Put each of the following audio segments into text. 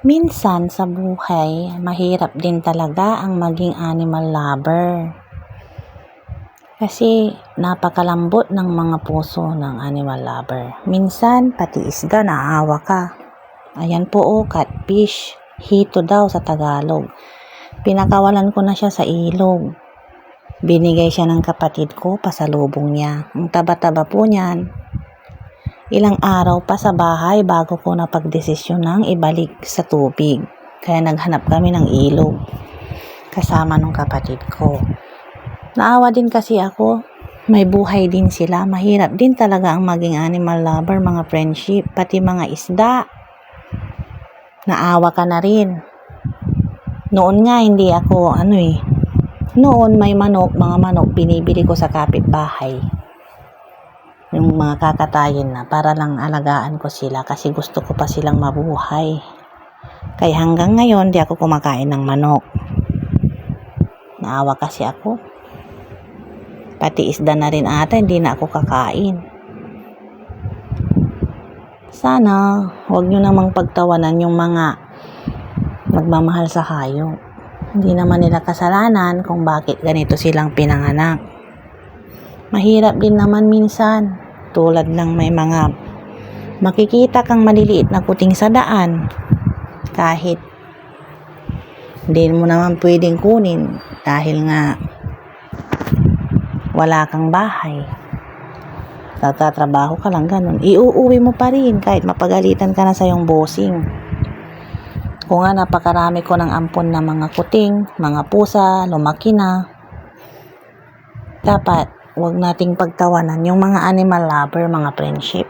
Minsan sa buhay, mahirap din talaga ang maging animal lover. Kasi napakalambot ng mga puso ng animal lover. Minsan, pati isda naawa ka. Ayan po catfish. Hito daw sa Tagalog. Pinakawalan ko na siya sa ilog. Binigay siya ng kapatid ko, pasalubong niya. Ang taba-taba po niyan. Ilang araw pa sa bahay bago ko napagdesisyonang ibalik sa tubig. Kaya naghanap kami ng ilog kasama ng kapatid ko. Naawa din kasi ako. May buhay din sila. Mahirap din talaga ang maging animal lover, mga friendship, pati mga isda. Naawa ka na rin. Noon nga hindi ako noon may manok, mga manok binibili ko sa kapitbahay. Yung mga kakatayin na para lang alagaan ko sila kasi gusto ko pa silang mabuhay. Kaya hanggang ngayon di ako kumakain ng manok. Naawa kasi ako. Pati isda na rin ata hindi na ako kakain. Sana huwag nyo namang pagtawanan yung mga nagmamahal sa hayop. Hindi naman nila kasalanan kung bakit ganito silang pinanganak. Mahirap din naman minsan, tulad ng may mga makikita kang maliliit na kuting sa daan, kahit hindi mo naman pwedeng kunin dahil nga wala kang bahay, nagtatrabaho ka lang ganun, iuuwi mo pa rin kahit mapagalitan ka na sa iyong bossing. Kung nga napakarami ko ng ampon na mga kuting, mga pusa, lumaki na, dapat huwag nating pagtawanan yung mga animal lover, mga friendship.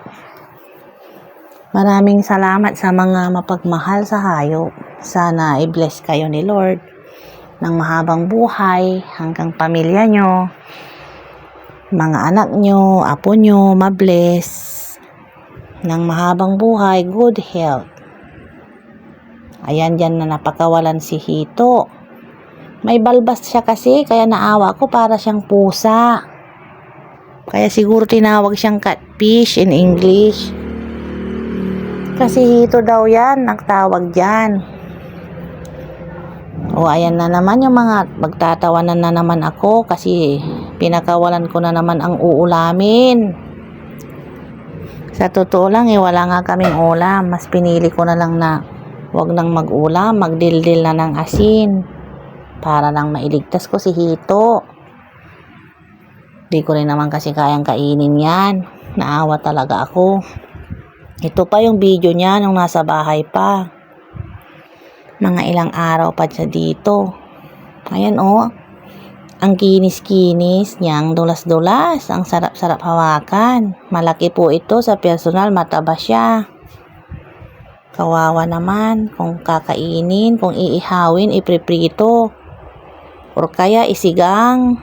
Maraming salamat sa mga mapagmahal sa hayop. Sana i-bless kayo ni Lord ng mahabang buhay hanggang pamilya nyo, mga anak nyo, apo nyo, ma-bless ng mahabang buhay, good health. Ayan, dyan na napakawalan si Hito. May balbas siya kasi, kaya naawa ko, para siyang pusa. Kaya siguro tinawag siyang catfish in English. Kasi hito daw yan, nagtawag dyan. O ayan na naman yung mga magtatawanan na naman ako kasi pinakawalan ko na naman ang uulamin. Sa totoo lang wala nga kaming ulam. Mas pinili ko na lang na wag nang mag-ulam, magdildil na ng asin para lang mailigtas ko si Hito. Di ko rin naman kasi kayang kainin yan. Naawa talaga ako. Ito pa yung video niya nung nasa bahay pa. Mga ilang araw pa siya dito. Ayan ang kinis-kinis niya, ang dulas-dulas, ang sarap-sarap hawakan. Malaki po ito sa personal, mataba siya. Kawawa naman kung kakainin, kung iihawin, ipriprito, or kaya isigang.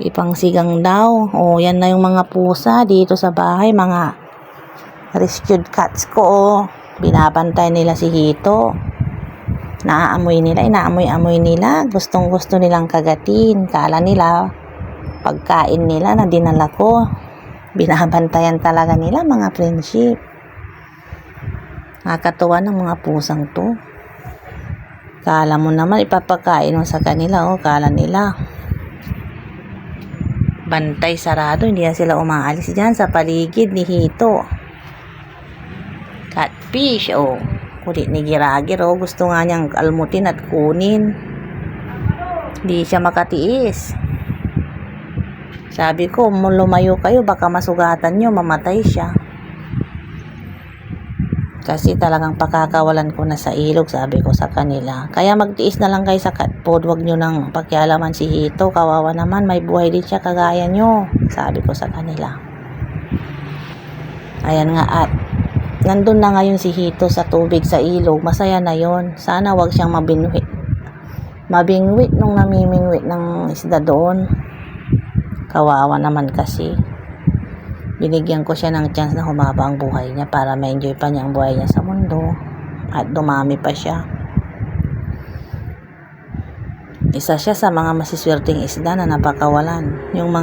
Ipangsigang daw. Yan na yung mga pusa dito sa bahay, mga rescued cats ko. Binabantay nila si Hito. Naaamoy nila, inaamoy-amoy nila. Gustong-gusto nilang kagatin. Kala nila, pagkain nila na dinala ko. Binabantayan talaga nila, mga friendship. Nakakatuwa ng mga pusang to. Kala mo naman ipapakain mo sa kanila, kala nila bantay sarado, hindi na sila umaalis dyan sa paligid ni Hito. Catfish, kulit ni Giragir, gusto nga niyang almutin at kunin. Hindi siya makatiis. Sabi ko, lumayo kayo, baka masugatan nyo, mamatay siya. Kasi talagang pakakawalan ko na sa ilog, sabi ko sa kanila. Kaya magtiis na lang kayo sa cat food, wag nyo nang pakialaman si Hito. Kawawa naman, may buhay din siya kagaya nyo, sabi ko sa kanila. Ayan nga, at nandun na ngayon si Hito sa tubig, sa ilog. Masaya na yon. Sana wag siyang mabingwit nung namimingwit ng isda doon. Kawawa naman kasi. Binigyan ko siya ng chance na humaba ang buhay niya para ma-enjoy pa niya ang buhay niya sa mundo at dumami pa siya. Isa siya sa mga masiswerteng isda na napakawalan. Yung mga